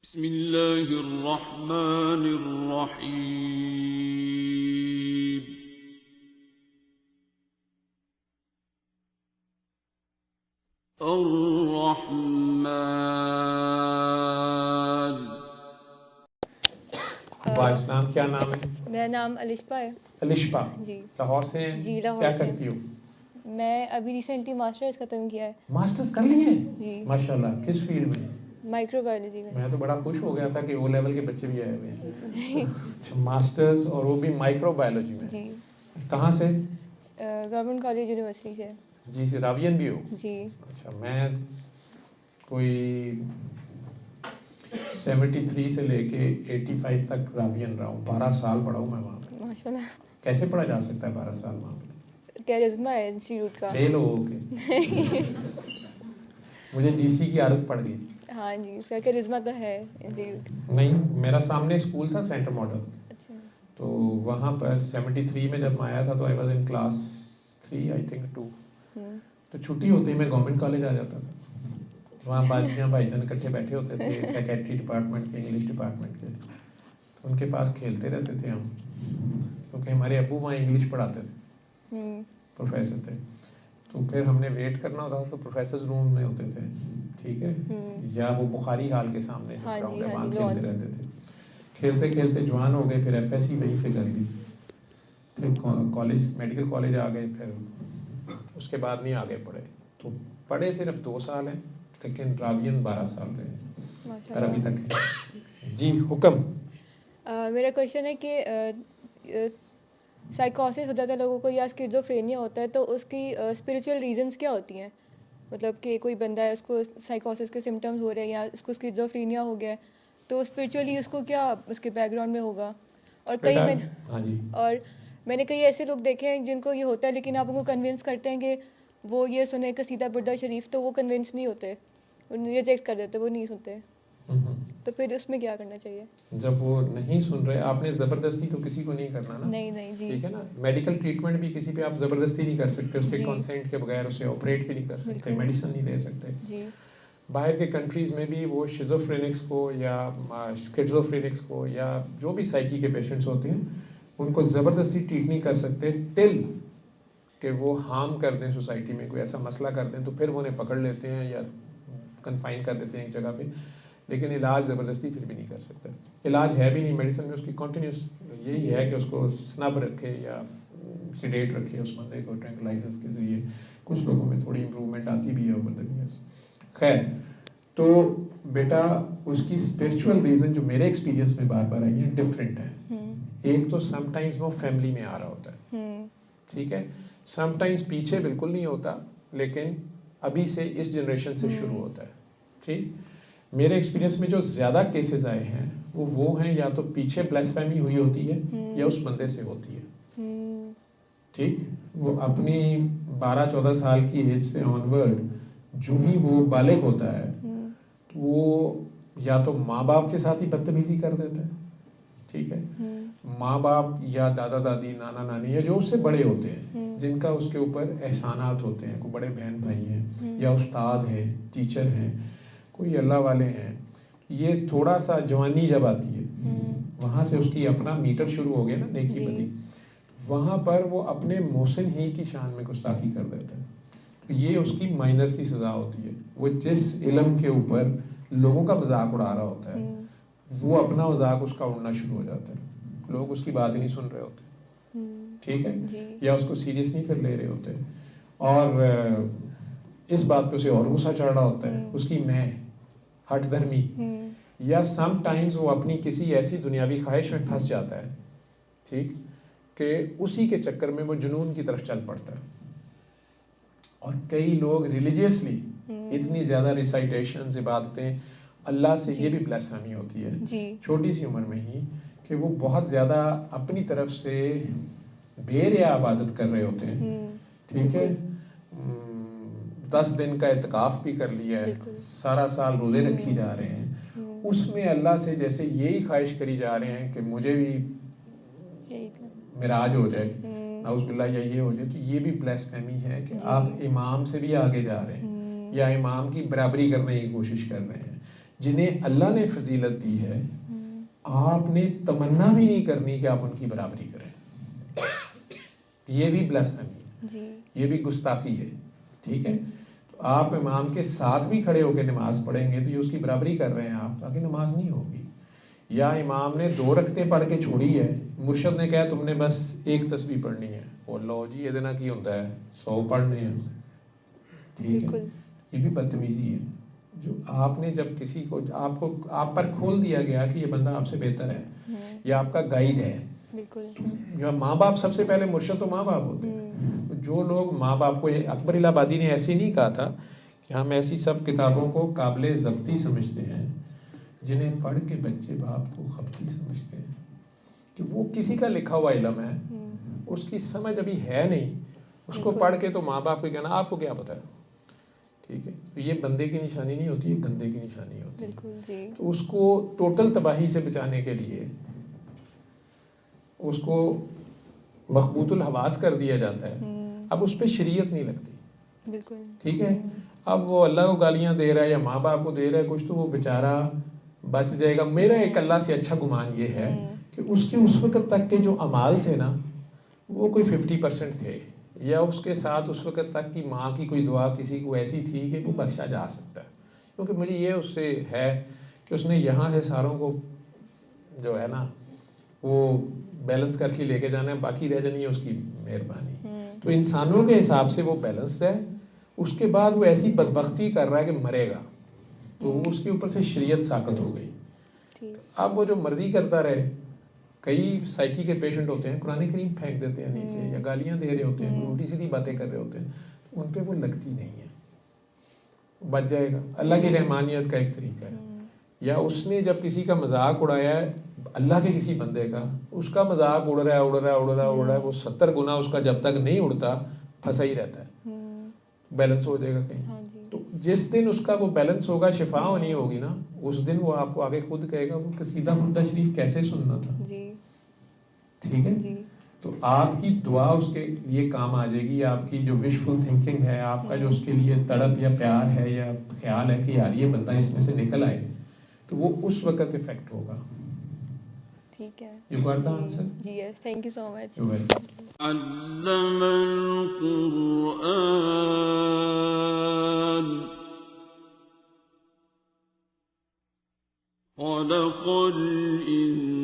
بسم اللہ الرحمن الرحیم الرحمن. واجد نام کیا نام ہے؟ میرا نام الشپا ہے. الشپا جی لاہور سے ہیں؟ جی لاہور کیا سے. کرتی ہو؟ میں ابھی ریسنٹلی ماسٹرز ختم کیا ہے. ماسٹرز کر لی ہیں؟ جی ماشاء اللہ. کس فیلڈ میں؟ مائکرو بایولوجی میں. میں تو بڑا خوش ہو گیا تھا کہ او لیول کے بچے بھی آئے ہوئے ہیں. اچھا ماسٹرز اور وہ بھی مائکرو بایولوجی میں. جی کہاں سے؟ گورنمنٹ کالج یونیورسٹی سے. جی سے راوین بھی ہو؟ جی. اچھا میں کوئی 73 سے لے کے 85 تک راوین رہا ہوں. 12 سال پڑھا ہوں میں وہاں پہ. ماشاء اللہ. کیسے پڑھا جا سکتا ہے 12 سال وہاں پہ؟ کیرزما ہے انسٹیٹیوٹ کا. فیل ہو کے مجھے جی سی کی عادت پڑ گئی تھی. ہاں جی اس کا کیرزما تو ہے انسٹیٹیوٹ. نہیں میرا سامنے اسکول تھا سینٹر ماڈل. اچھا. تو وہاں پر 73 میں جب میں آیا تھا تو I was in class 3 I think 2. تو چھٹی ہوتی میں گورنمنٹ کالج آ جاتا تھا. وہاں باجیاں بھائی جان اکٹھے بیٹھے ہوتے تھے سیکریٹری ڈپارٹمنٹ کے انگلش ڈپارٹمنٹ کے. تو ان کے پاس کھیلتے رہتے تھے ہم کیونکہ ہمارے ابو وہاں انگلش پڑھاتے تھے پروفیسر تھے. تو پھر ہم نے ویٹ کرنا ہوتا تھا تو پروفیسرز روم میں ہوتے تھے ٹھیک ہے یا وہ بخاری ہال کے سامنے گراؤنڈ ہے وہاں کھیلتے رہتے تھے. کھیلتے کھیلتے جوان ہو گئے. پھر ایف ایس سی وہیں سے کر لی. پھر کالج میڈیکل کالج آ گئے. پھر اس کے بعد نہیں آگے پڑھے. تو پڑھے صرف 2 سال ہیں لیکن راوین 12 سال رہے اور ابھی تک ہے. جی حکم. میرا کویشچن ہے کہ سائیکوسس ہو جاتا ہے لوگوں کو یا اسکیزوفرینیا ہوتا ہے تو اس کی اسپریچول ریزنس کیا ہوتی ہیں؟ مطلب کہ کوئی بندہ ہے اس کو سائیکوسس کے سمٹمز ہو رہے ہیں یا اس کو اسکیزوفرینیا ہو گیا ہے تو اسپریچولی اس کو کیا اس کے بیک گراؤنڈ میں ہوگا؟ اور میں نے کئی ایسے لوگ دیکھے ہیں جن کو یہ ہوتا ہے لیکن آپ ان کو کنونس کرتے ہیں کہ وہ یہ سنیں قصیدہ بردہ شریف تو وہ کنونس نہیں ہوتے, وہ ریجیکٹ کر دیتے, وہ نہیں سنتے. تو پھر اس میں کیا کرنا چاہیے؟ جب وہ نہیں سن رہے آپ نے زبردستی تو کسی کو نہیں کرنا نا. نہیں جی ٹھیک ہے نا. میڈیکل ٹریٹمنٹ بھی کسی پہ آپ زبردستی نہیں کر سکتے, اس کے کنسنٹ کے بغیر اسے آپریٹ بھی نہیں کر سکتے, میڈیسن نہیں دے سکتے. باہر کے کنٹریز میں بھی وہ شیزوفرینکس کو یا اسکیزوفرینکس کو یا جو بھی سائیکی کے پیشنٹس ہوتے ہیں ان کو زبردستی ٹریٹ نہیں کر سکتے ٹل کہ وہ ہارم کر دیں سوسائٹی میں, کوئی ایسا مسئلہ کر دیں تو پھر وہ انہیں پکڑ لیتے ہیں یا کنفائن کر دیتے ہیں ایک جگہ پہ. لیکن علاج زبردستی پھر بھی نہیں کر سکتے. علاج ہے بھی نہیں میڈیسن میں, اس کی کنٹینیوس یہی ہے کہ اس کو سنب رکھے یا سیڈیٹ رکھے اس بندے کو ٹرینکلائزرز کے ذریعے. کچھ لوگوں میں تھوڑی امپرومنٹ آتی بھی ہے اوور دی ایئرس. خیر تو بیٹا اس کی اسپرچول ریزن جو میرے ایکسپیرینس میں بار بار آئی ہیں ڈفرینٹ ہے. ایک تو سم ٹائمز وہ فیملی میں آ رہا ہوتا ہے ٹھیک ہے, سم ٹائمز پیچھے بالکل نہیں ہوتا لیکن ابھی سے اس جنریشن سے شروع ہوتا ہے. ٹھیک میرے ایکسپیرینس میں جو زیادہ کیسز آئے ہیں وہ ہیں یا تو پیچھے بلیسفیمی ہوئی ہوتی ہے یا اس بندے سے ہوتی ہے. ٹھیک وہ اپنی 12-14 سال کی ایج سے آنورڈ جو ہی وہ بالغ ہوتا ہے وہ یا تو ماں باپ کے ساتھ ہی بدتمیزی کر دیتا ہے. ٹھیک ہے ماں باپ یا دادا دادی نانا نانی یا جو اس سے بڑے ہوتے ہیں جن کا اس کے اوپر احسانات ہوتے ہیں, کوئی بڑے بہن بھائی ہیں یا استاد ہیں ٹیچر ہیں کوئی اللہ والے ہیں, یہ تھوڑا سا جوانی جب آتی ہے وہاں سے اس کی اپنا میٹر شروع ہو گیا نا نیکی بدی, وہاں پر وہ اپنے محسن ہی کی شان میں گستاخی کر دیتا ہے. یہ اس کی مائنر سی سزا ہوتی ہے. وہ جس علم کے اوپر لوگوں کا مذاق اڑا رہا ہوتا ہے وہ اپنا مذاق اس کا اڑنا شروع ہو جاتا ہے. لوگ اس کی بات ہی نہیں سن رہے ہوتے ٹھیک ہے یا اس کو سیریس نہیں پھر لے رہے ہوتے اور اس بات پہ اسے اور غصہ چڑھ رہا ہوتا ہے اس کی میں ہٹ دھرمی یا سم ٹائمز وہ اپنی کسی ایسی دنیاوی خواہش میں پھنس جاتا ہے ٹھیک کہ اسی کے چکر میں وہ جنون کی طرف چل پڑتا ہے. اور کئی لوگ ریلیجیسلی اتنی زیادہ ریسائٹیشنز عبادتیں اللہ سے یہ بھی بلیسفیمی ہوتی ہے چھوٹی سی عمر میں ہی کہ وہ بہت زیادہ اپنی طرف سے بے ریا عبادت کر رہے ہوتے ہیں. ٹھیک ہے 10 دن کا اعتکاف بھی کر لیا ہے, سارا سال روزے رکھی جا رہے ہیں, اس میں اللہ سے جیسے یہی خواہش کری جا رہے ہیں کہ مجھے بھی معراج ہو جائے نعوذ باللہ یا یہ ہو جائے. تو یہ بھی بلیسفیمی ہے کہ آپ امام سے بھی آگے جا رہے ہیں یا امام کی برابری کرنے کی کوشش کر رہے ہیں جنہیں اللہ نے فضیلت دی ہے آپ نے تمنا بھی نہیں کرنی کہ آپ ان کی برابری کریں. یہ بھی بلاسفیمی ہے, یہ بھی گستاخی ہے. ٹھیک ہے, تو آپ امام کے ساتھ بھی کھڑے ہو کے نماز پڑھیں گے تو یہ اس کی برابری کر رہے ہیں آپ, تاکہ نماز نہیں ہوگی. یا امام نے 2 رکعتیں پڑھ کے چھوڑی ہے, مرشد نے کہا تم نے بس 1 تسبیح پڑھنی ہے, اور لو جی یہ دینا کی ہوتا ہے 100 پڑھنے ہیں. ٹھیک ہے, یہ بھی بدتمیزی ہے. جو آپ نے جب کسی کو آپ پر کھول دیا گیا کہ یہ بندہ آپ سے بہتر ہے, یہ آپ کا گائیڈ ہے. جو ماں باپ سب سے پہلے مرشد تو ماں باپ ہوتے ہیں. جو لوگ ماں باپ کو, اکبر الہٰبادی نے ایسے نہیں کہا تھا کہ ہم ایسی سب کتابوں کو قابل ضبطی سمجھتے ہیں جنہیں پڑھ کے بچے باپ کو خبتی سمجھتے ہیں, کہ وہ کسی کا لکھا ہوا علم ہے, اس کی سمجھ ابھی ہے نہیں, اس کو پڑھ کے تو ماں باپ کو کہنا آپ کو کیا پتہ ہے. ٹھیک ہے, تو یہ بندے کی نشانی نہیں ہوتی, یہ گندے کی نشانی ہوتی ہے. تو اس کو ٹوٹل تباہی سے بچانے کے لیے اس کو مخبوط الحواس کر دیا جاتا ہے. اب اس پہ شریعت نہیں لگتی. ٹھیک ہے, اب وہ اللہ کو گالیاں دے رہا ہے یا ماں باپ کو دے رہا ہے کچھ, تو وہ بیچارہ بچ جائے گا. میرا ایک اللہ سے اچھا گمان یہ ہے کہ اس کے اس وقت تک کے جو اعمال تھے نا وہ کوئی 50% تھے, یا اس کے ساتھ اس وقت تک کی ماں کی کوئی دعا کسی کو ایسی تھی کہ وہ بخشا جا سکتا ہے. کیونکہ مجھے یہ اس سے ہے کہ اس نے یہاں سے ساروں کو جو ہے نا وہ بیلنس کر کے لے کے جانا ہے, باقی رہ جانی ہے اس کی مہربانی. تو انسانوں کے حساب سے وہ بیلنس ہے. اس کے بعد وہ ایسی بدبختی کر رہا ہے کہ مرے گا, تو اس کے اوپر سے شریعت ساقط ہو گئی. اب وہ جو مرضی کرتا رہے. کئی سائیکی کے پیشنٹ ہوتے ہیں قرآن کریم پھینک دیتے ہیں نیچے, یا گالیاں دے رہے ہوتے ہیں, الٹی سیدھی باتیں کر رہے ہوتے ہیں, ان پہ وہ لگتی نہیں ہے, بچ جائے گا. اللہ کی رحمانیت کا ایک طریقہ ہے. یا اس نے جب کسی کا مذاق اڑایا ہے اللہ کے کسی بندے کا, اس کا مذاق اڑ رہا ہے, وہ 70 گنا اس کا جب تک نہیں اڑتا پھنسا ہی رہتا ہے, بیلنس ہو جائے گا کہیں. تو جس دن اس کا وہ بیلنس ہوگا, شفا ہونی ہوگی نا, اس دن وہ آپ کو آگے خود کہے گا وہ قصیدہ مردہ شریف کیسے سننا تھا. ٹھیک ہے, تو آپ کی دعا اس کے لیے کام آ جائے گی. آپ کی جو وشفل تھنکنگ ہے, آپ کا جو اس کے لیے تڑپ یا پیار ہے یا خیال ہے کہ یار یہ بندہ اس میں سے نکل آئے, تو وہ اس وقت افیکٹ ہوگا. ٹھیک ہے, You got the answer? جی yes, thank you so much. علم القرآن خلق الإنسان